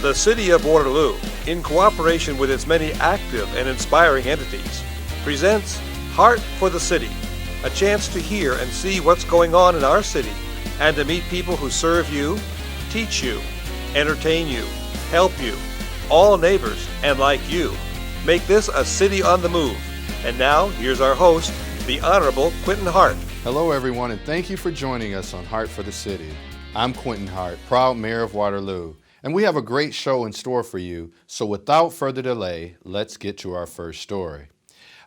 The City of Waterloo, in cooperation with its many active and inspiring entities, presents Heart for the City, a chance to hear and see what's going on in our city and to meet people who serve you, teach you, entertain you, help you, all neighbors and like you. Make this a city on the move. And now, here's our host, the Honorable Quentin Hart. Hello everyone, and thank you for joining us on Heart for the City. I'm Quentin Hart, proud Mayor of Waterloo, and we have a great show in store for you, so without further delay, let's get to our first story.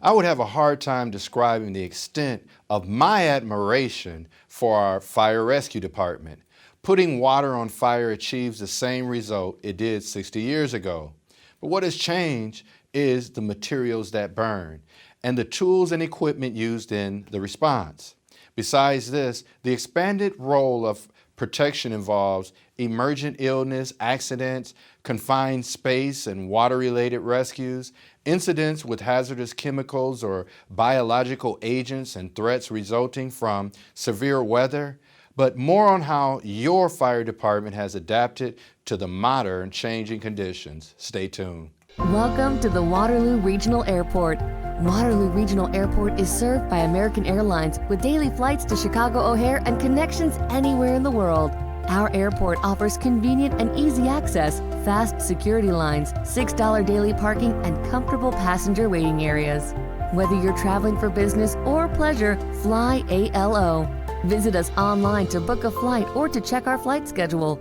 I would have a hard time describing the extent of my admiration for our fire rescue department. Putting water on fire achieves the same result it did 60 years ago. But what has changed is the materials that burn and the tools and equipment used in the response. Besides this, the expanded role of protection involves emergent illness, accidents, confined space, and water-related rescues, incidents with hazardous chemicals or biological agents and threats resulting from severe weather, but more on how your fire department has adapted to the modern changing conditions. Stay tuned. Welcome to the Waterloo Regional Airport. Waterloo Regional Airport is served by American Airlines with daily flights to Chicago O'Hare and connections anywhere in the world. Our airport offers convenient and easy access, fast security lines, $6 daily parking, and comfortable passenger waiting areas. Whether you're traveling for business or pleasure, fly ALO. Visit us online to book a flight or to check our flight schedule.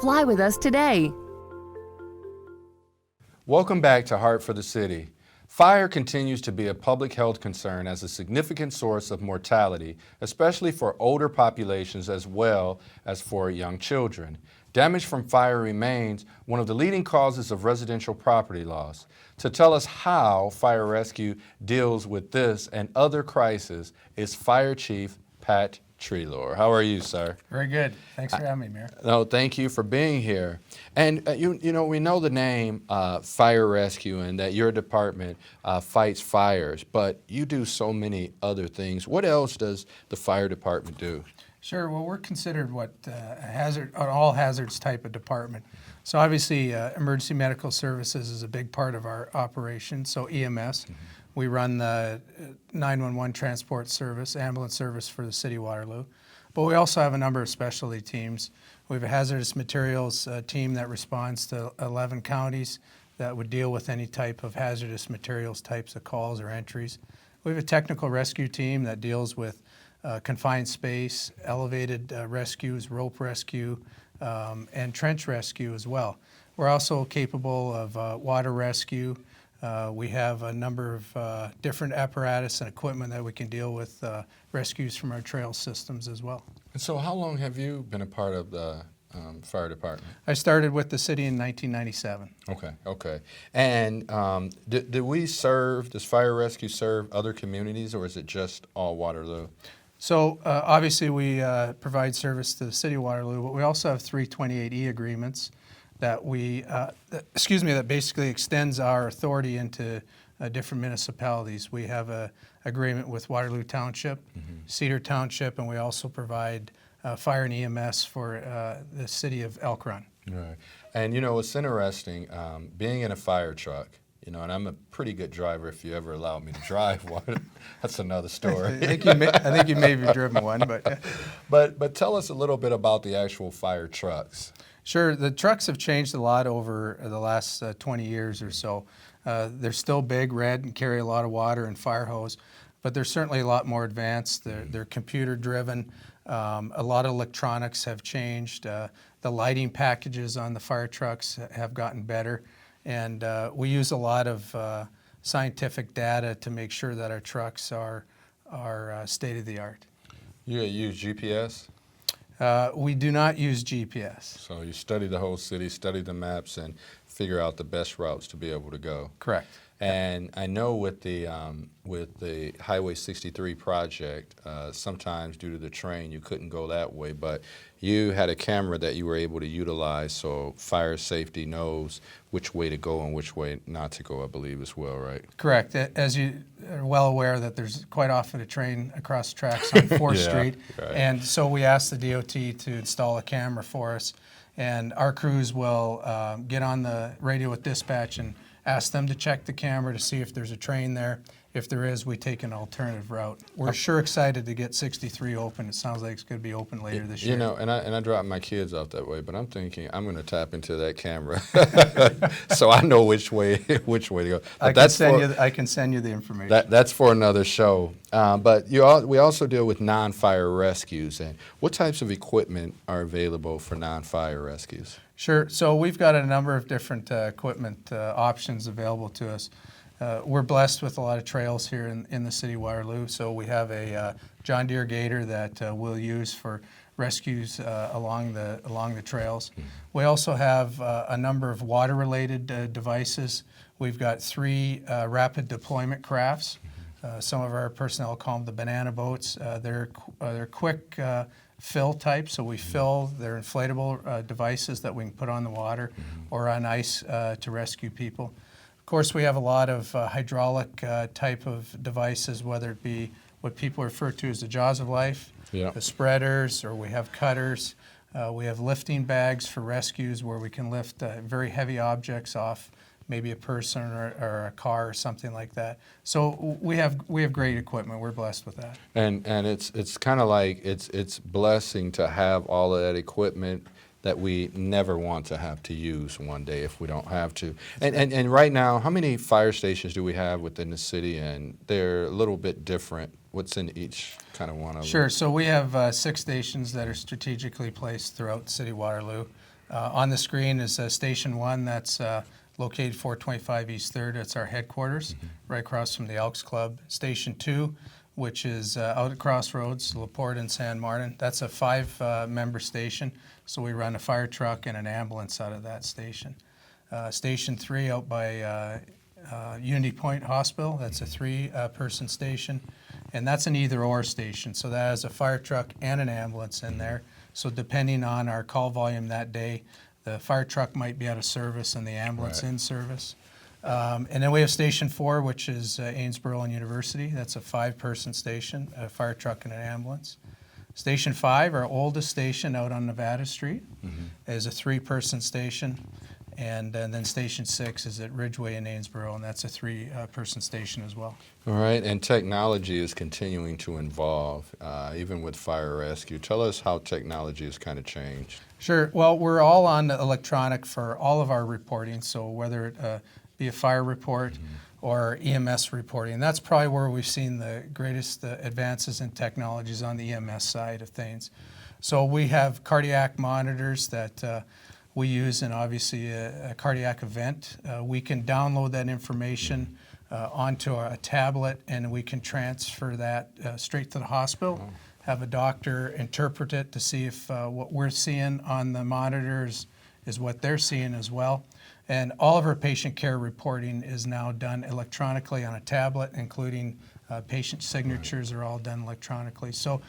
Fly with us today. Welcome back to Heart for the City. Fire continues to be a public health concern as a significant source of mortality, especially for older populations as well as for young children. Damage from fire remains one of the leading causes of residential property loss. To tell us how fire rescue deals with this and other crises is Fire Chief Pat Treloar. How are you, sir? Very good. Thanks for having me, Mayor. No, thank you for being here. And you know, we know the name Fire Rescue and that your department fights fires, but you do so many other things. What else does the fire department do? Sure. Well, we're considered an all hazards type of department. So obviously, emergency medical services is a big part of our operation. So EMS. Mm-hmm. We run the 911 transport service, ambulance service for the City of Waterloo. But we also have a number of specialty teams. We have a hazardous materials team that responds to 11 counties that would deal with any type of hazardous materials types of calls or entries. We have a technical rescue team that deals with confined space, elevated rescues, rope rescue, and trench rescue as well. We're also capable of water rescue. We have a number of different apparatus and equipment that we can deal with rescues from our trail systems as well. And so how long have you been a part of the fire department? I started with the city in 1997. Okay. And does fire rescue serve other communities, or is it just all Waterloo? So obviously we provide service to the City of Waterloo, but we also have 328E agreements that that basically extends our authority into different municipalities. We have an agreement with Waterloo Township, mm-hmm. Cedar Township, and we also provide fire and EMS for the city of Elk Run. Right. And you know, it's interesting, being in a fire truck, you know, and I'm a pretty good driver if you ever allow me to drive one. That's another story. I think you may have driven one, but But tell us a little bit about the actual fire trucks. Sure. The trucks have changed a lot over the last 20 years or so. They're still big, red, and carry a lot of water and fire hose, but they're certainly a lot more advanced. They're computer driven. A lot of electronics have changed. The lighting packages on the fire trucks have gotten better, and we use a lot of scientific data to make sure that our trucks are state of the art. You use GPS? We do not use GPS. So you study the whole city, study the maps, and figure out the best routes to be able to go. Correct. And I know with the Highway 63 project, sometimes due to the train, you couldn't go that way, but you had a camera that you were able to utilize, so fire safety knows which way to go and which way not to go, I believe, as well, right? Correct. As you are well aware that there's quite often a train across the tracks on 4th Street, right. And so we asked the DOT to install a camera for us. and our crews will get on the radio with dispatch and ask them to check the camera to see if there's a train there. If there is, we take an alternative route. We're sure excited to get 63 open. It sounds like it's going to be open later this year. You know, and I drop my kids off that way, but I'm thinking I'm going to tap into that camera so I know which way to go. But I can send you the information. That's for another show. But we also deal with non-fire rescues. And what types of equipment are available for non-fire rescues? Sure. So we've got a number of different equipment options available to us. We're blessed with a lot of trails here in the city of Waterloo. So we have a John Deere Gator that we'll use for rescues along the trails. We also have a number of water-related devices. We've got 3 rapid deployment crafts. Some of our personnel call them the banana boats. They're quick fill type, so we fill their inflatable devices that we can put on the water or on ice to rescue people. Of course, we have a lot of hydraulic type of devices, whether it be what people refer to as the jaws of life, the spreaders, or we have cutters. We have lifting bags for rescues where we can lift very heavy objects off, maybe a person or a car or something like that. So we have great equipment. We're blessed with that. And it's kind of like it's blessing to have all of that equipment that we never want to have to use one day if we don't have to. And right now, how many fire stations do we have within the city? And they're a little bit different. What's in each kind of one of them? Sure. So we have 6 stations that are strategically placed throughout the city of Waterloo. On the screen is Station 1 that's located 425 East 3rd. It's our headquarters, right across from the Elks Club. Station 2, which is out at Crossroads, LaPorte and San Martin. That's a 5-member station. So we run a fire truck and an ambulance out of that station. Station 3 out by Unity Point Hospital, that's a 3-person station. And that's an either-or station. So that has a fire truck and an ambulance in there. So depending on our call volume that day, the fire truck might be out of service and the ambulance in service. And then we have Station 4, which is Amesboro and University. That's a 5-person station, a fire truck and an ambulance. Station 5, our oldest station out on Nevada Street, is a 3-person station. And then Station 6 is at Ridgeway in Amesboro, and that's a 3-person station as well. All right, and technology is continuing to evolve, even with fire rescue. Tell us how technology has kind of changed. Sure. Well, we're all on electronic for all of our reporting, so whether it be a fire report or EMS reporting. That's probably where we've seen the greatest advances in technologies on the EMS side of things. So we have cardiac monitors that we use in obviously a cardiac event. We can download that information onto a tablet and we can transfer that straight to the hospital, have a doctor interpret it to see if what we're seeing on the monitors is what they're seeing as well. And all of our patient care reporting is now done electronically on a tablet, including patient signatures are all done electronically. So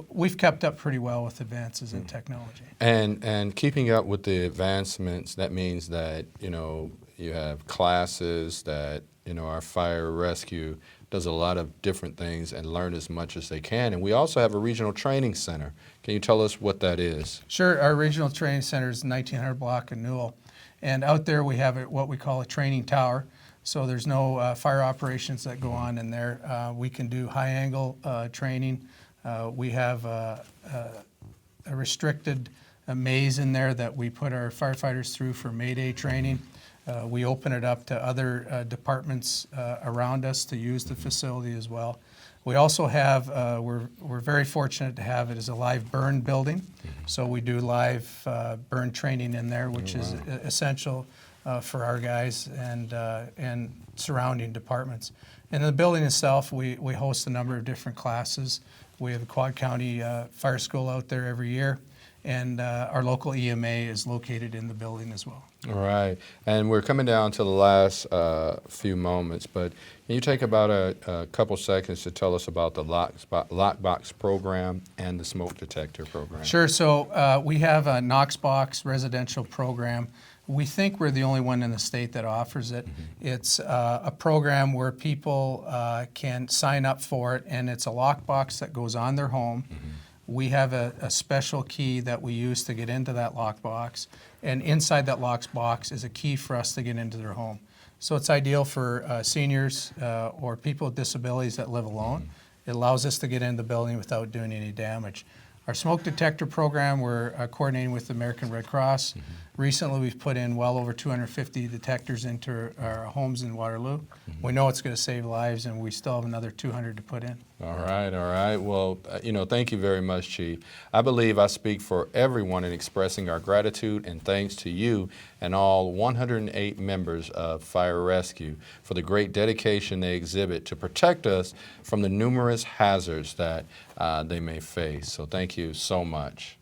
we've kept up pretty well with advances in technology. And keeping up with the advancements, that means that, you have classes that, our fire rescue does a lot of different things and learn as much as they can. And we also have a regional training center. Can you tell us what that is? Sure. Our regional training center is 1900 block in Newell. And out there we have what we call a training tower. So there's no fire operations that go on in there. We can do high angle training. We have a restricted maze in there that we put our firefighters through for Mayday training. We open it up to other departments around us to use the facility as well. We also have, we're very fortunate to have it as a live burn building. So we do live burn training in there, which is essential for our guys and surrounding departments. And in the building itself, we host a number of different classes. We have a Quad County Fire School out there every year, and our local EMA is located in the building as well. All right, and we're coming down to the last few moments, but can you take about a couple seconds to tell us about the lockbox program and the smoke detector program? Sure. So we have a Knoxbox residential program. We think we're the only one in the state that offers it. It's a program where people can sign up for it, and it's a lockbox that goes on their home. we have a special key that we use to get into that lockbox, and inside that lockbox is a key for us to get into their home. So it's ideal for seniors or people with disabilities that live alone. It allows us to get in the building without doing any damage. Our smoke detector program, we're coordinating with the American Red Cross. Recently, we've put in well over 250 detectors into our homes in Waterloo. We know it's going to save lives, and we still have another 200 to put in. All right. Well, thank you very much, Chief. I believe I speak for everyone in expressing our gratitude and thanks to you and all 108 members of Fire Rescue for the great dedication they exhibit to protect us from the numerous hazards that they may face. So thank you so much.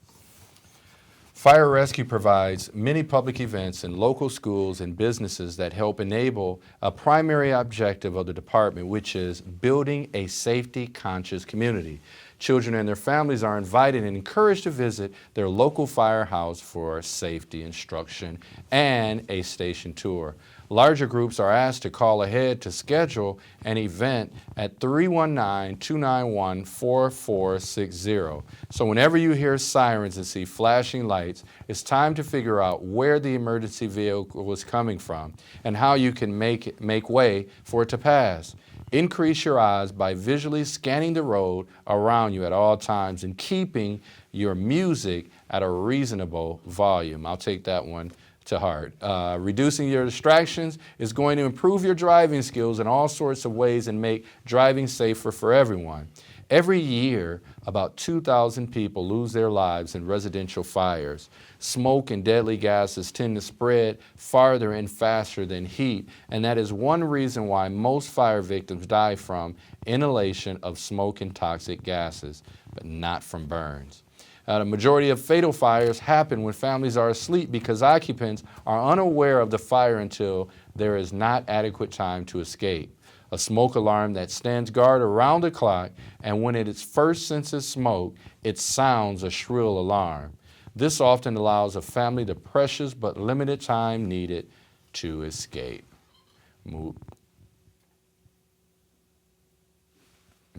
Fire Rescue provides many public events in local schools and businesses that help enable a primary objective of the department, which is building a safety-conscious community. Children and their families are invited and encouraged to visit their local firehouse for safety instruction and a station tour. Larger groups are asked to call ahead to schedule an event at 319-291-4460. So whenever you hear sirens and see flashing lights, it's time to figure out where the emergency vehicle is coming from and how you can make way for it to pass. Increase your odds by visually scanning the road around you at all times and keeping your music at a reasonable volume. I'll take that one to heart. Reducing your distractions is going to improve your driving skills in all sorts of ways and make driving safer for everyone. Every year, about 2,000 people lose their lives in residential fires. Smoke and deadly gases tend to spread farther and faster than heat, and that is one reason why most fire victims die from inhalation of smoke and toxic gases, but not from burns. The majority of fatal fires happen when families are asleep because occupants are unaware of the fire until there is not adequate time to escape. A smoke alarm that stands guard around the clock, and when it first senses smoke, it sounds a shrill alarm. This often allows a family the precious but limited time needed to escape.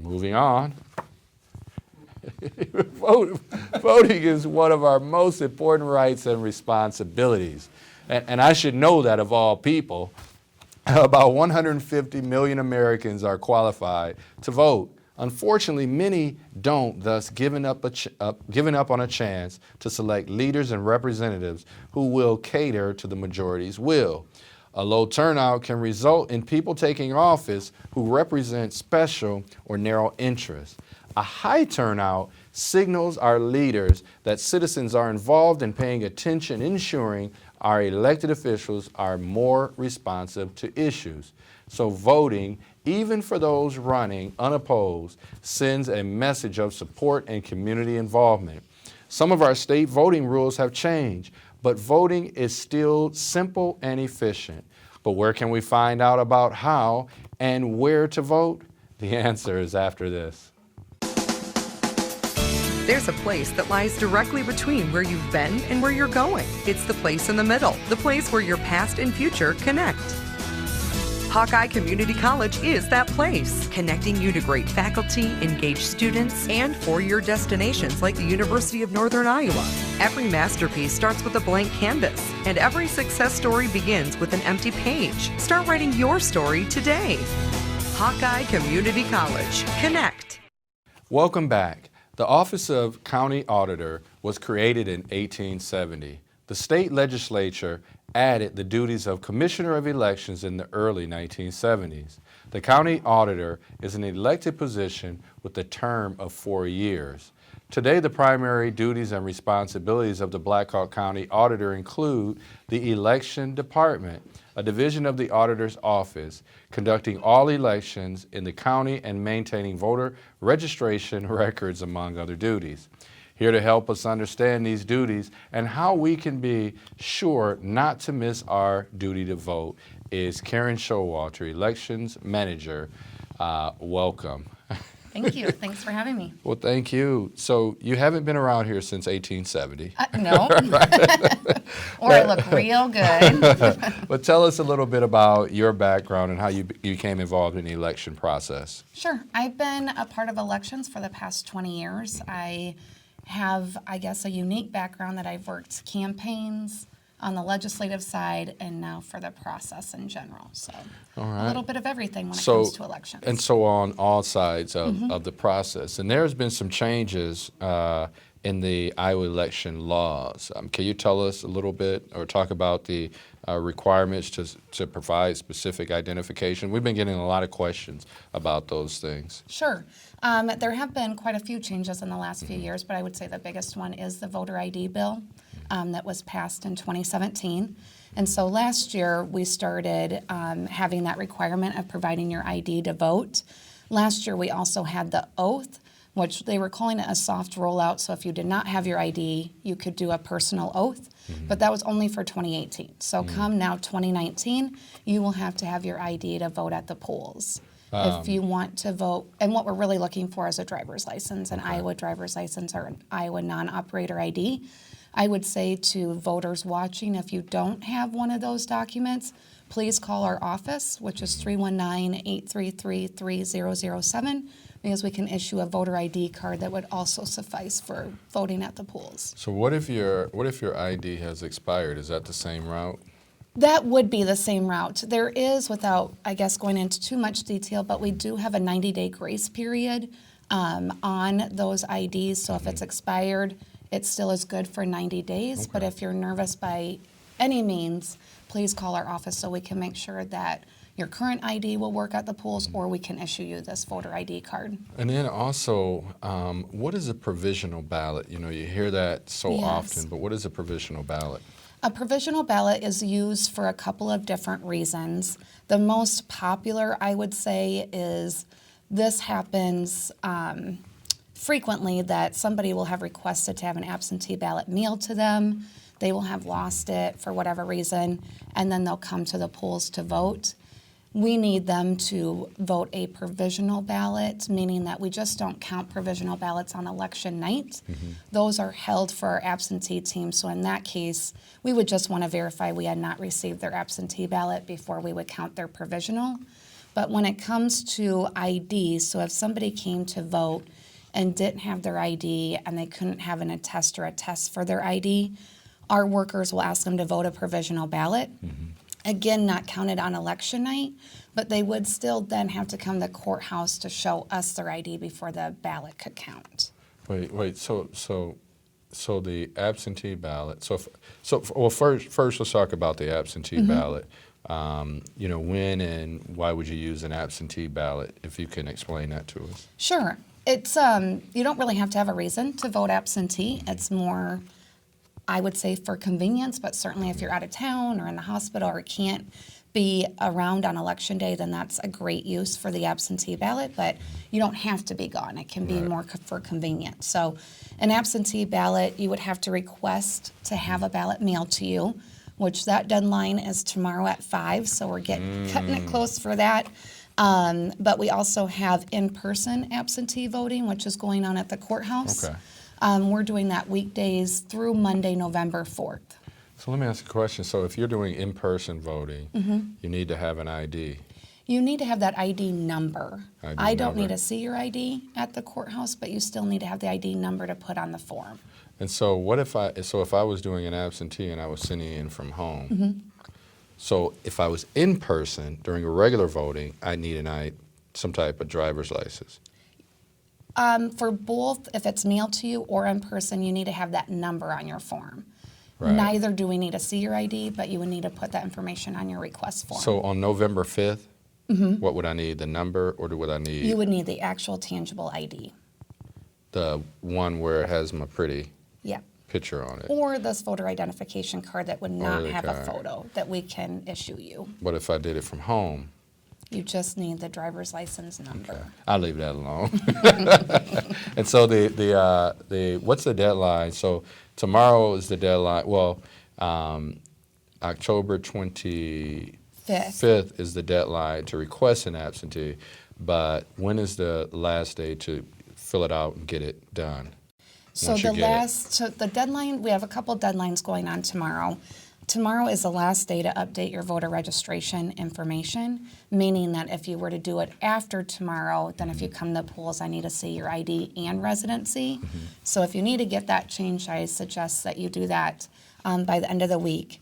Moving on. Voting is one of our most important rights and responsibilities. And I should know that of all people. About 150 million Americans are qualified to vote. Unfortunately, many don't, thus giving up on a chance to select leaders and representatives who will cater to the majority's will. A low turnout can result in people taking office who represent special or narrow interests. A high turnout signals our leaders that citizens are involved in paying attention, ensuring our elected officials are more responsive to issues. So voting, even for those running unopposed, sends a message of support and community involvement. Some of our state voting rules have changed, but voting is still simple and efficient. But where can we find out about how and where to vote? The answer is after this. There's a place that lies directly between where you've been and where you're going. It's the place in the middle, the place where your past and future connect. Hawkeye Community College is that place, connecting you to great faculty, engaged students, and four-year destinations like the University of Northern Iowa. Every masterpiece starts with a blank canvas, and every success story begins with an empty page. Start writing your story today. Hawkeye Community College. Connect. Welcome back. The Office of County Auditor was created in 1870. The state legislature added the duties of Commissioner of Elections in the early 1970s. The County Auditor is an elected position with a term of 4 years. Today, the primary duties and responsibilities of the Black Hawk County Auditor include the Election Department, a division of the Auditor's Office, conducting all elections in the county and maintaining voter registration records, among other duties. Here to help us understand these duties and how we can be sure not to miss our duty to vote is Karen Showalter, Elections Manager. Welcome. Thank you. Thanks for having me. Well, thank you. So you haven't been around here since 1870. No. Or I look real good. But tell us a little bit about your background and how you became involved in the election process. Sure. I've been a part of elections for the past 20 years. I have, I guess, a unique background that I've worked campaigns on the legislative side and now for the process in general. So a little bit of everything when it comes to elections. And so on all sides of the process. And there's been some changes in the Iowa election laws. Can you tell us a little bit or talk about the requirements to provide specific identification? We've been getting a lot of questions about those things. Sure. There have been quite a few changes in the last few years, but I would say the biggest one is the voter ID bill that was passed in 2017. And so last year we started having that requirement of providing your ID to vote. Last year we also had the oath, which they were calling it a soft rollout. So if you did not have your ID, you could do a personal oath, but that was only for 2018. So come now 2019, you will have to have your ID to vote at the polls. If you want to vote, and what we're really looking for is a driver's license, an Iowa driver's license or an Iowa non-operator ID. I would say to voters watching, if you don't have one of those documents, please call our office, which is 319-833-3007, because we can issue a voter ID card that would also suffice for voting at the polls. So what if your ID has expired? Is that the same route? That would be the same route. There is, without, I guess, going into too much detail, but we do have a 90-day grace period on those IDs. So if it's expired, it still is good for 90 days. But if you're nervous by any means, please call our office so we can make sure that your current ID will work at the polls, or we can issue you this voter ID card. And then also, what is a provisional ballot? You know, you hear that so often, but what is a provisional ballot? A provisional ballot is used for a couple of different reasons. The most popular, I would say, is this happens frequently, that somebody will have requested to have an absentee ballot mailed to them. They will have lost it for whatever reason, and then they'll come to the polls to vote. We need them to vote a provisional ballot, meaning that we just don't count provisional ballots on election night. Those are held for our absentee team. So in that case, we would just want to verify we had not received their absentee ballot before we would count their provisional. But when it comes to ID, so if somebody came to vote and didn't have their ID and they couldn't have an attest or a test for their ID, our workers will ask them to vote a provisional ballot. Again, not counted on election night, but they would still then have to come to the courthouse to show us their ID before the ballot could count. Wait. So the absentee ballot. Well, first let's talk about the absentee ballot. You know, when and why would you use an absentee ballot? If you can explain that to us. Sure. It's you don't really have to have a reason to vote absentee. It's more, I would say, for convenience, but certainly if you're out of town or in the hospital or can't be around on election day, then that's a great use for the absentee ballot, but you don't have to be gone. It can be more for convenience. So an absentee ballot, you would have to request to have a ballot mailed to you, which that deadline is tomorrow at 5, so we're cutting it close for that. But we also have in-person absentee voting, which is going on at the courthouse. Okay. We're doing that weekdays through Monday, November 4th. So let me ask a question. So if you're doing in-person voting, you need to have an ID. You need to have that ID number. I don't number. need to see your ID at the courthouse, but you still need to have the ID number to put on the form. And so if I was doing an absentee and I was sending in from home, so if I was in person during a regular voting, I need some type of driver's license. For both, if it's mailed to you or in person, you need to have that number on your form. Right. Neither do we need to see your ID, but you would need to put that information on your request form. So on November 5th, what would I need, the number, or would I need? You would need the actual tangible ID. The one where it has my pretty picture on it. Or this voter identification card that would not the have card. a photo that we can issue you. But if I did it from home? You just need the driver's license number. Okay. I'll leave that alone. And so what's the deadline? So tomorrow is the deadline. Well, October 25th is the deadline to request an absentee. But when is the last day to fill it out and get it done? So the deadline, we have a couple deadlines going on tomorrow. tomorrow is the last day to update your voter registration information, meaning that if you were to do it after tomorrow, then if you come to the polls, I need to see your ID and residency. So if you need to get that changed, I suggest that you do that by the end of the week.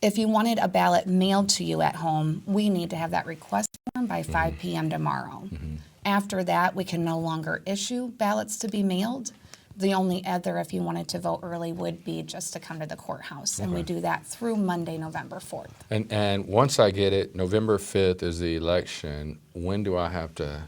If you wanted a ballot mailed to you at home, we need to have that request form by 5 p.m. tomorrow. After that, we can no longer issue ballots to be mailed. The only other, if you wanted to vote early, would be just to come to the courthouse. And we do that through Monday, November 4th. And once I get it, November 5th is the election. When do I have to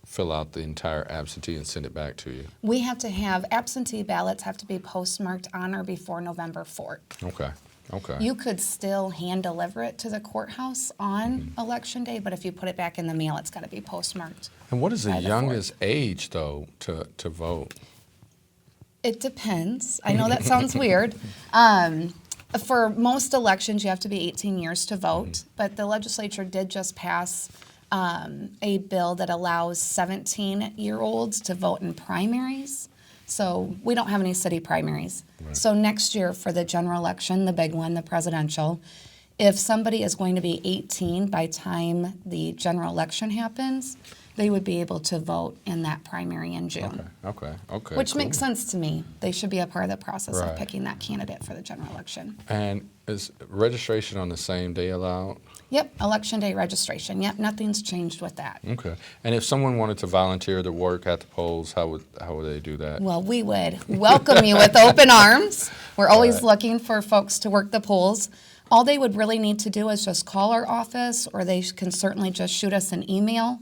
fill out the entire absentee and send it back to you? We have to have absentee ballots have to be postmarked on or before November 4th. Okay. Okay. You could still hand deliver it to the courthouse on election day, but if you put it back in the mail, it's got to be postmarked. And what is the by the youngest age, though, to vote? It depends. I know that sounds weird. For most elections, you have to be 18 years to vote, but the legislature did just pass a bill that allows 17-year-olds to vote in primaries. So we don't have any city primaries. Right. So next year for the general election, the big one, the presidential, if somebody is going to be 18 by time the general election happens, they would be able to vote in that primary in June. Okay. Which cool. makes sense to me. They should be a part of the process Right. of picking that candidate for the general election. And is registration on the same day allowed? Yep, election day registration. Yep, nothing's changed with that. Okay. And if someone wanted to volunteer to work at the polls, how would they do that? Well, we would welcome you with open arms. We're always looking for folks to work the polls. All they would really need to do is just call our office, or they can certainly just shoot us an email,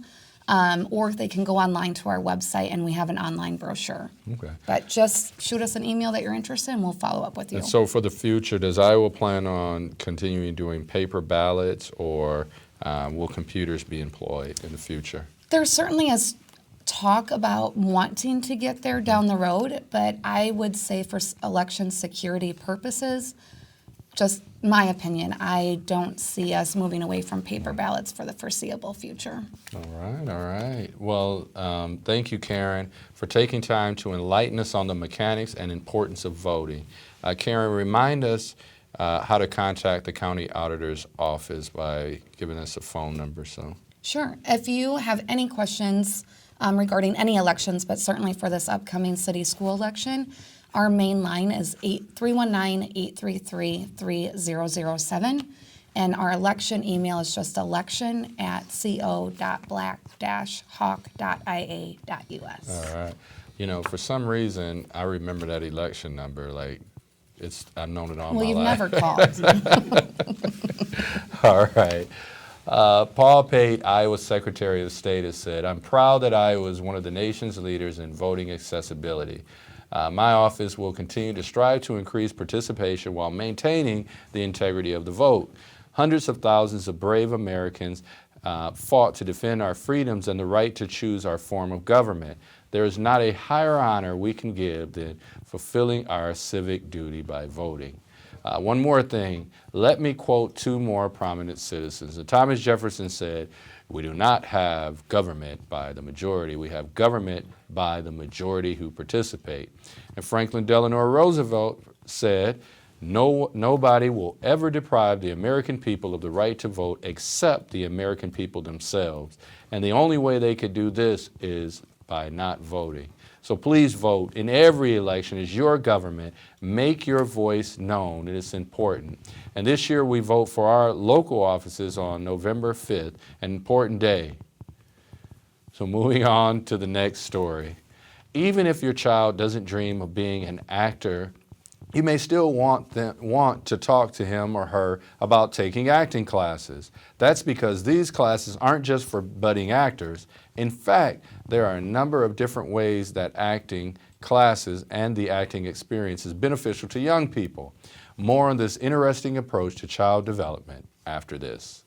or they can go online to our website, and we have an online brochure. Okay. But just shoot us an email that you're interested in, we'll follow up with you. And so for the future, does Iowa plan on continuing doing paper ballots, or will computers be employed in the future? There certainly is talk about wanting to get there down the road, but I would say for election security purposes, just my opinion, I don't see us moving away from paper ballots for the foreseeable future. All right. Well, thank you, Karen, for taking time to enlighten us on the mechanics and importance of voting. Karen, remind us how to contact the county auditor's office by giving us a phone number. Sure. If you have any questions regarding any elections, but certainly for this upcoming city school election, our main line is 319-833-3007, and our election email is just election@co.black-hawk.ia.us. All right. You know, for some reason, I remember that election number like I've known it all my life. Well, you've never called. All right. Paul Pate, Iowa Secretary of State, has said, "I'm proud that Iowa is one of the nation's leaders in voting accessibility. My office will continue to strive to increase participation while maintaining the integrity of the vote. Hundreds of thousands of brave Americans fought to defend our freedoms and the right to choose our form of government. There is not a higher honor we can give than fulfilling our civic duty by voting." One more thing, let me quote two more prominent citizens. Thomas Jefferson said, "We do not have government by the majority, we have government by the majority who participate." And Franklin Delano Roosevelt said, Nobody will ever deprive the American people of the right to vote except the American people themselves. And the only way they could do this is by not voting. So please vote in every election. It's your government. Make your voice known. It is important. And this year we vote for our local offices on November 5th, an important day. So moving on to the next story. Even if your child doesn't dream of being an actor, you may still want to talk to him or her about taking acting classes. That's because these classes aren't just for budding actors. In fact, there are a number of different ways that acting classes and the acting experience is beneficial to young people. More on this interesting approach to child development after this.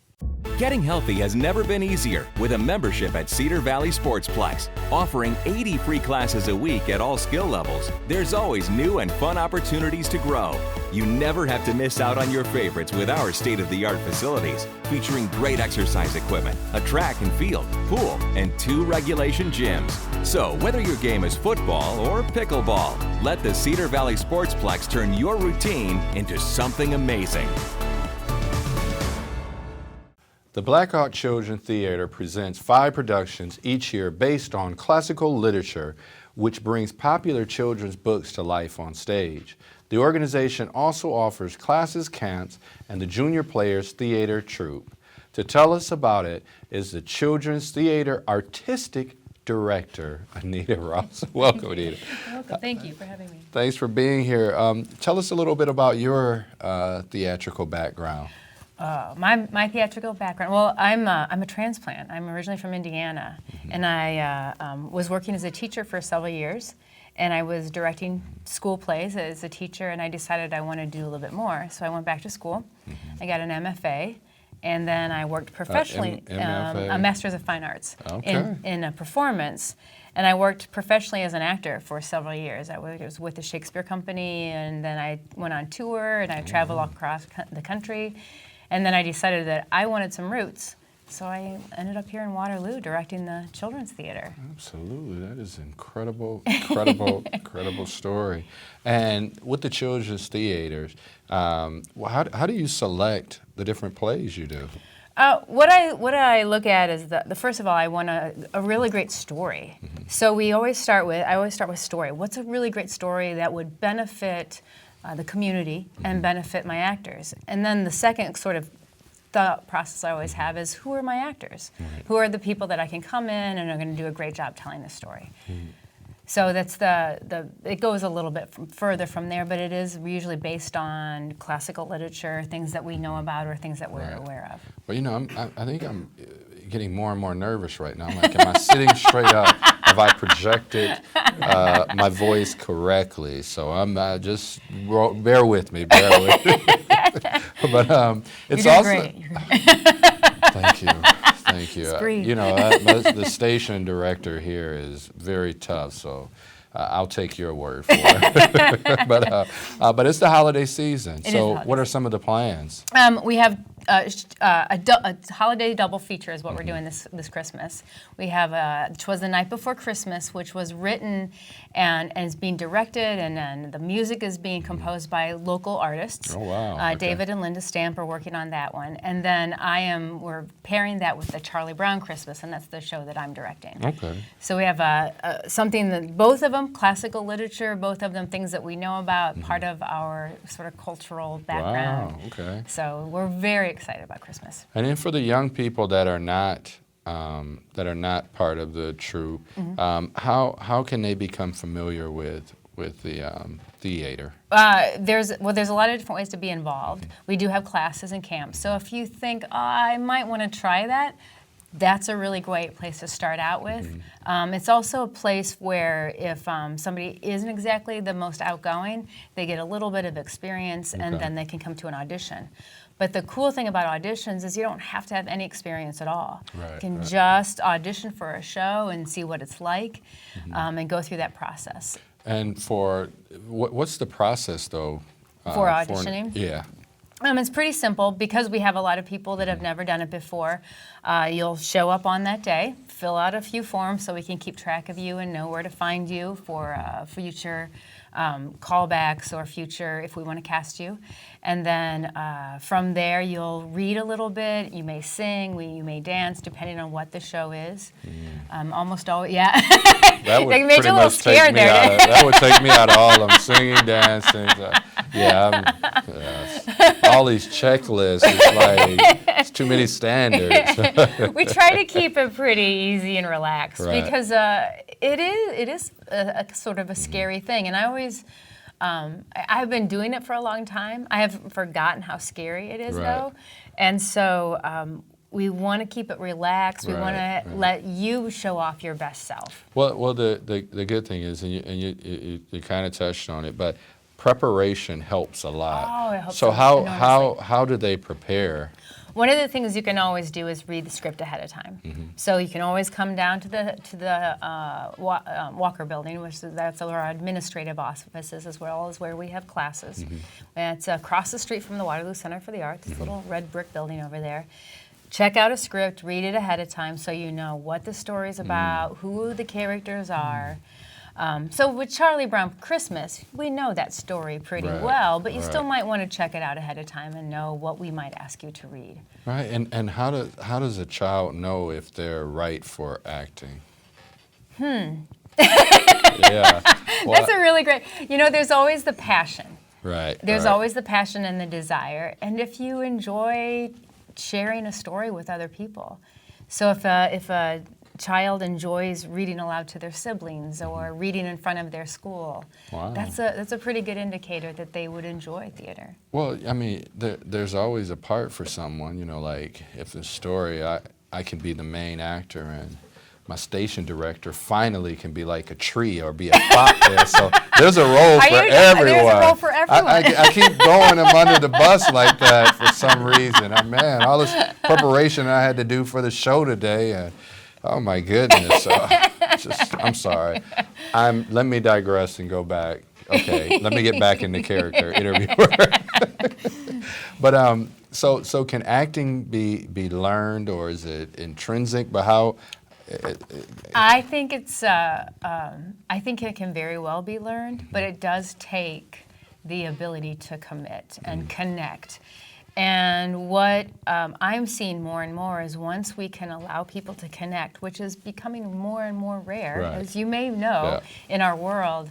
Getting healthy has never been easier with a membership at Cedar Valley Sportsplex. Offering 80 free classes a week at all skill levels, there's always new and fun opportunities to grow. You never have to miss out on your favorites with our state-of-the-art facilities, featuring great exercise equipment, a track and field, pool, and 2 regulation gyms. So whether your game is football or pickleball, let the Cedar Valley Sportsplex turn your routine into something amazing. The Blackhawk Children's Theater presents 5 productions each year based on classical literature, which brings popular children's books to life on stage. The organization also offers classes, camps, and the Junior Players Theater Troupe. To tell us about it is the Children's Theater Artistic Director, Anita Ross. Welcome, Anita. Welcome. Thank you for having me. Thanks for being here. Tell us a little bit about your theatrical background. My theatrical background. Well, I'm a transplant. I'm originally from Indiana, and I was working as a teacher for several years, and I was directing school plays as a teacher, and I decided I wanted to do a little bit more. So I went back to school. I got an MFA, and then I worked professionally, a Master's of Fine Arts in performance. And I worked professionally as an actor for several years. I was with the Shakespeare Company, and then I went on tour, and I traveled all across the country. And then I decided that I wanted some roots, so I ended up here in Waterloo directing the Children's Theater. Absolutely, that is incredible, incredible story. And with the Children's Theaters, how do you select the different plays you do? What I look at is the first of all, I want a really great story. So I always start with story. What's a really great story that would benefit the community and benefit my actors? And then the second sort of thought process I always have is, who are my actors? Right. Who are the people that I can come in and are going to do a great job telling the story? So that's it goes a little bit further from there, but it is usually based on classical literature, things that we know about or things that we're aware of. Well, you know, I think I'm getting more and more nervous right now. I'm like, am I sitting straight up? Have I projected my voice correctly? So I'm just bear with me. But it's You're also. doing great. Thank you. You know, the station director here is very tough, so I'll take your word for it. But it's the holiday season. So what are some of the plans? We have a holiday double feature is what we're doing this Christmas. We have 'Twas the Night Before Christmas, which was written and is being directed, and then the music is being composed by local artists. Oh, wow. David and Linda Stamp are working on that one. And then we're pairing that with the Charlie Brown Christmas, and that's the show that I'm directing. Okay. So we have something that, both of them, classical literature, both of them things that we know about, part of our sort of cultural background. Wow, okay. So we're very excited about Christmas. And then for the young people that are not part of the troupe, how can they become familiar with the theater? There's a lot of different ways to be involved. We do have classes and camps. So if you think, I might want to try that, that's a really great place to start out with. It's also a place where if somebody isn't exactly the most outgoing, they get a little bit of experience and then they can come to an audition. But the cool thing about auditions is you don't have to have any experience at all. You can just audition for a show and see what it's like and go through that process. And for, what's the process though? For auditioning? Yeah. It's pretty simple because we have a lot of people that have never done it before. You'll show up on that day, fill out a few forms so we can keep track of you and know where to find you for future callbacks or future if we want to cast you. And then from there you'll read a little bit, you may sing, you may dance depending on what the show is. Almost always, yeah. That would pretty much take me out of, that would take me out of all of them, singing, dancing. All these checklists, it's like, it's too many standards. We try to keep it pretty easy and relaxed because it is a sort of a scary thing. And I always, I've been doing it for a long time. I have forgotten how scary it is though. And so we want to keep it relaxed. We want to let you show off your best self. Well, the good thing is, and you kind of touched on it, but preparation helps a lot. Oh, it helps. So how do they prepare One of the things you can always do is read the script ahead of time. So you can always come down to the Walker Building, that's where our administrative office is, as well as where we have classes. And it's across the street from the Waterloo Center for the Arts. It's a little red brick building over there. Check out a script, read it ahead of time so you know what the story's about, who the characters are. So with Charlie Brown Christmas, we know that story pretty well, but you still might want to check it out ahead of time and know what we might ask you to read. Right, and how does a child know if they're right for acting? Yeah. Well, That's a really great, there's always the passion. Right. There's always the passion and the desire. And if you enjoy sharing a story with other people. So if a child enjoys reading aloud to their siblings or reading in front of their school, that's a pretty good indicator that they would enjoy theater. Well, I mean, there's always a part for someone, like if the story, I can be the main actor and my station director finally can be like a tree or be a pot there. So there's a role for everyone. There's a role for everyone. I keep throwing them under the bus like that for some reason. Man, all this preparation I had to do for the show today, and oh my goodness. I'm sorry. Let me digress and go back. Okay, let me get back into character, interviewer. But so can acting be learned, or is it intrinsic? But how? I think I think it can very well be learned, but it does take the ability to commit and connect. And what I'm seeing more and more is once we can allow people to connect, which is becoming more and more rare, as you may know, in our world,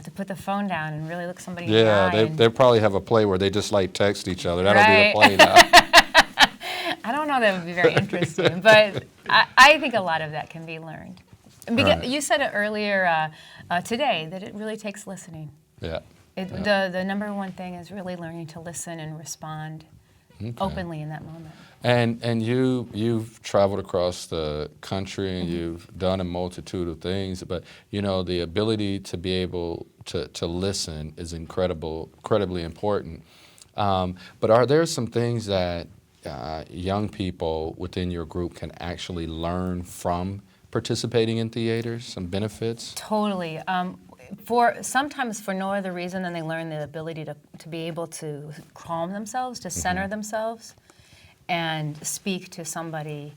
to put the phone down and really look somebody in the eye. Yeah, they probably have a play where they just like text each other. That'll be the play now. I don't know that would be very interesting, but I think a lot of that can be learned. Because you said it earlier today that it really takes listening. Yeah. The number one thing is really learning to listen and respond openly in that moment. And you've traveled across the country and you've done a multitude of things, but the ability to be able to listen is incredibly important. But are there some things that young people within your group can actually learn from participating in theaters, some benefits? Totally. Sometimes for no other reason than they learn the ability to be able to calm themselves, to center themselves, and speak to somebody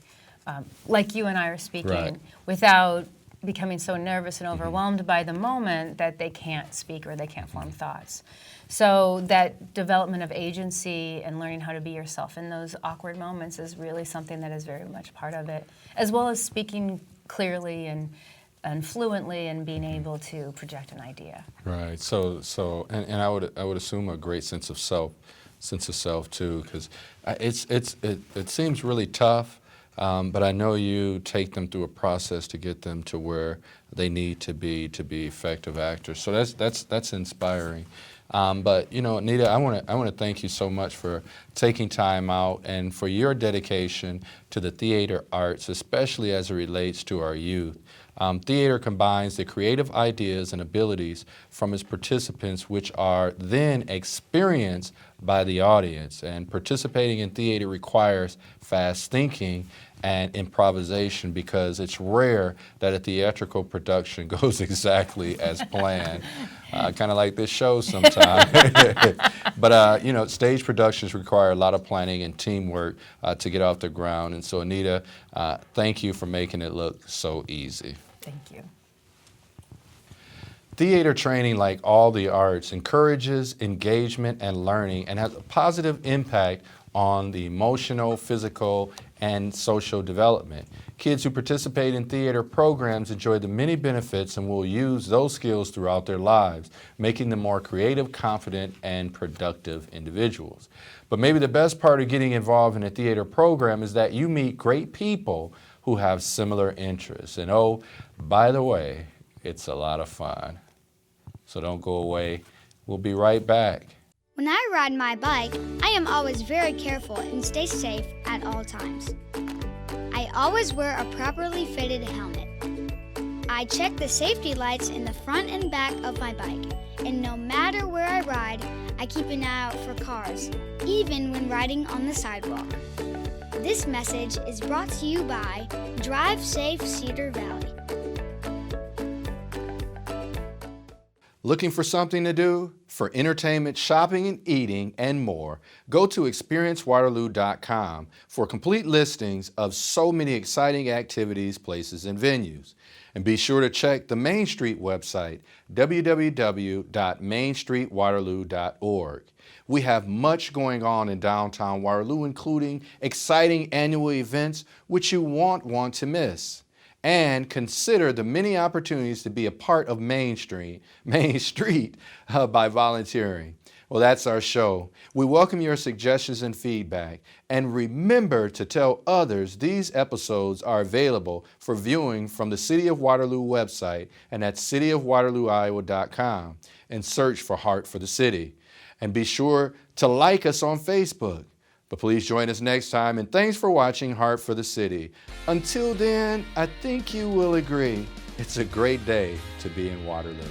like you and I are speaking without becoming so nervous and overwhelmed by the moment that they can't speak or they can't form thoughts. So that development of agency and learning how to be yourself in those awkward moments is really something that is very much part of it, as well as speaking clearly and fluently and being able to project an idea. Right. So and I would assume a great sense of self too, because it seems really tough, but I know you take them through a process to get them to where they need to be effective actors. So that's inspiring. But Anita, I want to thank you so much for taking time out and for your dedication to the theater arts, especially as it relates to our youth. Theater combines the creative ideas and abilities from its participants, which are then experienced by the audience. And participating in theater requires fast thinking and improvisation, because it's rare that a theatrical production goes exactly as planned. Kind of like this show sometimes. But stage productions require a lot of planning and teamwork to get off the ground. And so, Anita, thank you for making it look so easy. Thank you. Theater training, like all the arts, encourages engagement and learning and has a positive impact on the emotional, physical, and social development. Kids who participate in theater programs enjoy the many benefits and will use those skills throughout their lives, making them more creative, confident, and productive individuals. But maybe the best part of getting involved in a theater program is that you meet great people who have similar interests. And oh, by the way, it's a lot of fun. So don't go away. We'll be right back. When I ride my bike, I am always very careful and stay safe at all times. I always wear a properly fitted helmet. I check the safety lights in the front and back of my bike, and no matter where I ride, I keep an eye out for cars, even when riding on the sidewalk. This message is brought to you by Drive Safe Cedar Valley. Looking for something to do? For entertainment, shopping, and eating, and more, go to experiencewaterloo.com for complete listings of so many exciting activities, places, and venues. And be sure to check the Main Street website, www.mainstreetwaterloo.org. We have much going on in downtown Waterloo, including exciting annual events which you won't want to miss. And consider the many opportunities to be a part of Main Street by volunteering. Well, that's our show. We welcome your suggestions and feedback. And remember to tell others these episodes are available for viewing from the City of Waterloo website and at cityofwaterlooiowa.com, and search for Heart for the City. And be sure to like us on Facebook. But please join us next time, and thanks for watching Heart for the City. Until then, I think you will agree, it's a great day to be in Waterloo.